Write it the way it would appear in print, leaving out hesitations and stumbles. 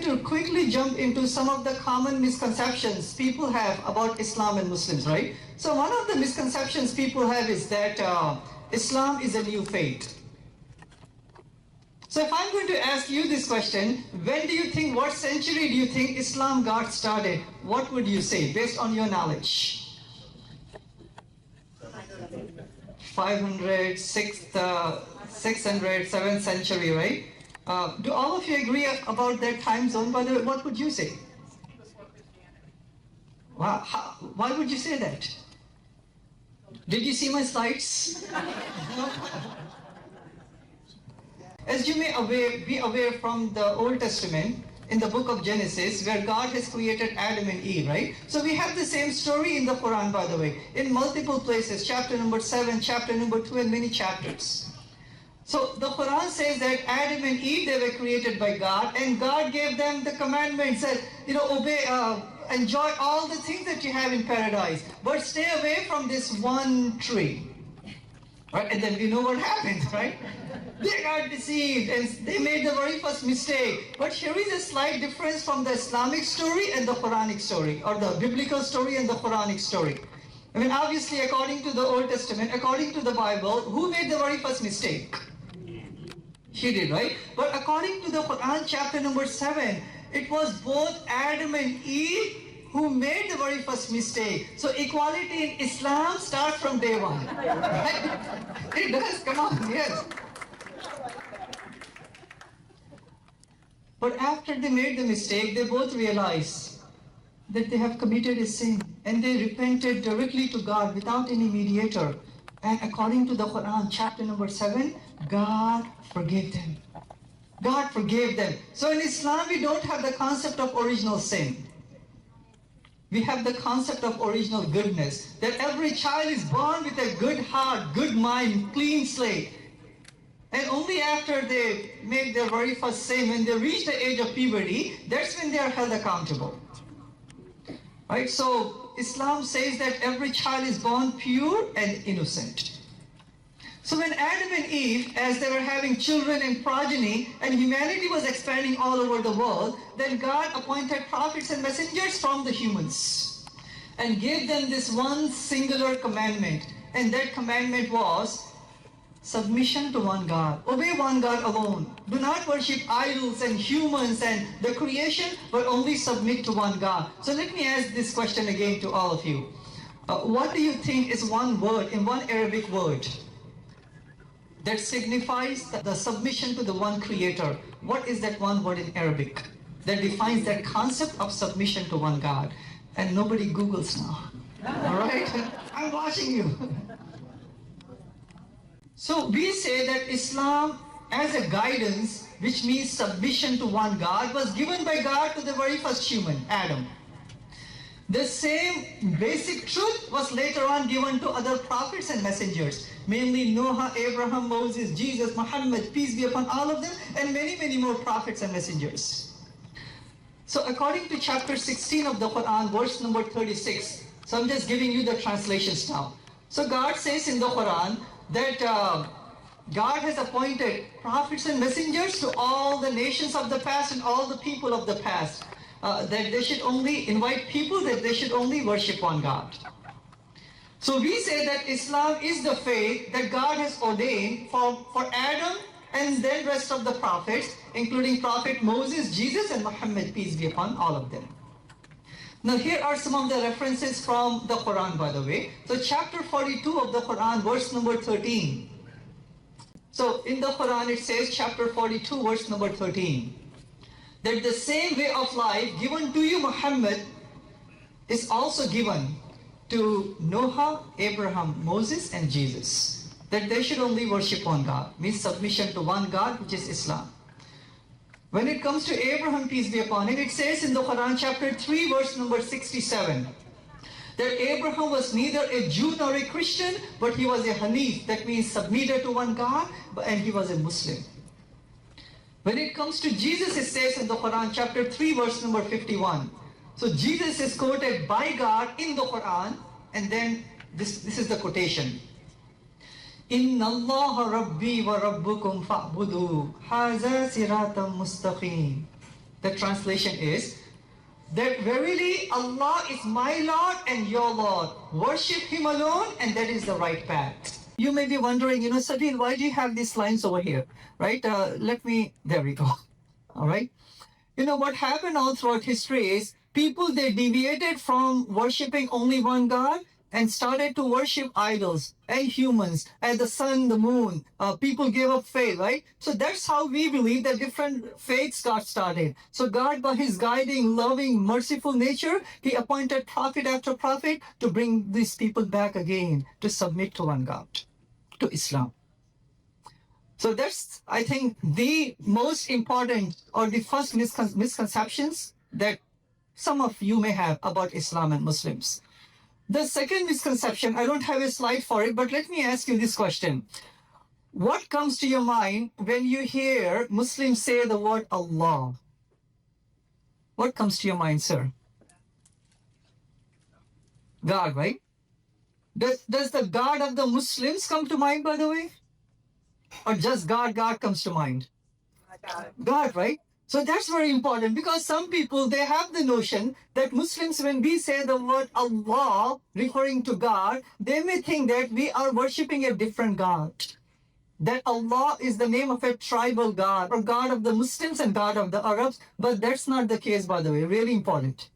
to quickly jump into some of the common misconceptions people have about Islam and Muslims, right? So one of the misconceptions people have is that Islam is a new faith. So if I'm going to ask you this question, when do you think, what century do you think Islam got started? What would you say based on your knowledge? 500, 600, 7th century, right? Do all of you agree about that time zone? By the way, what would you say? Wow, why would you say that? Did you see my slides? As you may be aware from the Old Testament, in the book of Genesis, where God has created Adam and Eve, right? So we have the same story in the Quran, by the way, in multiple places, chapter number 7, chapter number 2, and many chapters. So the Quran says that Adam and Eve, they were created by God, and God gave them the commandments that, obey, enjoy all the things that you have in paradise, but stay away from this one tree. Right? And then we know what happened, right? They got deceived and they made the very first mistake. But here is a slight difference from the Islamic story and the Quranic story, or the biblical story and the Quranic story. I mean, obviously, according to the Old Testament, according to the Bible, who made the very first mistake? He did, right? But according to the Quran, chapter number 7, it was both Adam and Eve who made the very first mistake. So equality in Islam starts from day one. It does, come on, yes. But after they made the mistake, they both realized that they have committed a sin, and they repented directly to God without any mediator. And according to the Quran, chapter number 7, God forgave them. God forgave them. So in Islam, we don't have the concept of original sin. We have the concept of original goodness, that every child is born with a good heart, good mind, clean slate. And only after they make their very first sin, when they reach the age of puberty, that's when they are held accountable. Right? So Islam says that every child is born pure and innocent. So when Adam and Eve, as they were having children and progeny, and humanity was expanding all over the world, then God appointed prophets and messengers from the humans and gave them this one singular commandment. And that commandment was submission to one God. Obey one God alone. Do not worship idols and humans and the creation, but only submit to one God. So let me ask this question again to all of you. What do you think is one word, in one Arabic word, that signifies the submission to the one creator? What is that one word in Arabic that defines that concept of submission to one God? And nobody Googles now. All right? I'm watching you. So we say that Islam as a guidance, which means submission to one God, was given by God to the very first human, Adam. The same basic truth was later on given to other prophets and messengers, mainly Noah, Abraham, Moses, Jesus, Muhammad, peace be upon all of them, and many, many more prophets and messengers. So according to chapter 16 of the Quran, verse number 36, so I'm just giving you the translations now. So God says in the Quran that God has appointed prophets and messengers to all the nations of the past and all the people of the past, that they should only invite people, that they should only worship one God. So we say that Islam is the faith that God has ordained for Adam and then rest of the prophets, including Prophet Moses, Jesus, and Muhammad, peace be upon all of them. Now here are some of the references from the Quran, by the way. So chapter 42 of the Quran, verse number 13. So in the Quran it says, chapter 42, verse number 13, that the same way of life given to you, Muhammad, is also given to Noah, Abraham, Moses, and Jesus. That they should only worship one God, means submission to one God, which is Islam. When it comes to Abraham, peace be upon him, it says in the Quran chapter 3, verse number 67, that Abraham was neither a Jew nor a Christian, but he was a Hanif, that means submitted to one God, and he was a Muslim. When it comes to Jesus, it says in the Quran chapter 3, verse number 51. So Jesus is quoted by God in the Quran, and then this is the quotation. Inna Allah Rabbi wa Rabbukum fa'budu haza siratam mustaqim. The translation is that verily Allah is my Lord and your Lord. Worship Him alone, and that is the right path. You may be wondering, Sabeel, why do you have these lines over here, right? There we go. All right. What happened all throughout history is people, they deviated from worshiping only one God and started to worship idols and humans and the sun, the moon. People gave up faith, right? So that's how we believe that different faiths got started. So God, by His guiding, loving, merciful nature, He appointed prophet after prophet to bring these people back again to submit to one God, to Islam. So that's, I think, the most important or the first misconceptions that some of you may have about Islam and Muslims. The second misconception, I don't have a slide for it, but let me ask you this question. What comes to your mind when you hear Muslims say the word Allah? What comes to your mind, sir? God, right? Does the God of the Muslims come to mind, by the way? Or just God comes to mind? God, right? So that's very important because some people, they have the notion that Muslims, when we say the word Allah, referring to God, they may think that we are worshipping a different God. That Allah is the name of a tribal God or God of the Muslims and God of the Arabs. But that's not the case, by the way, really important.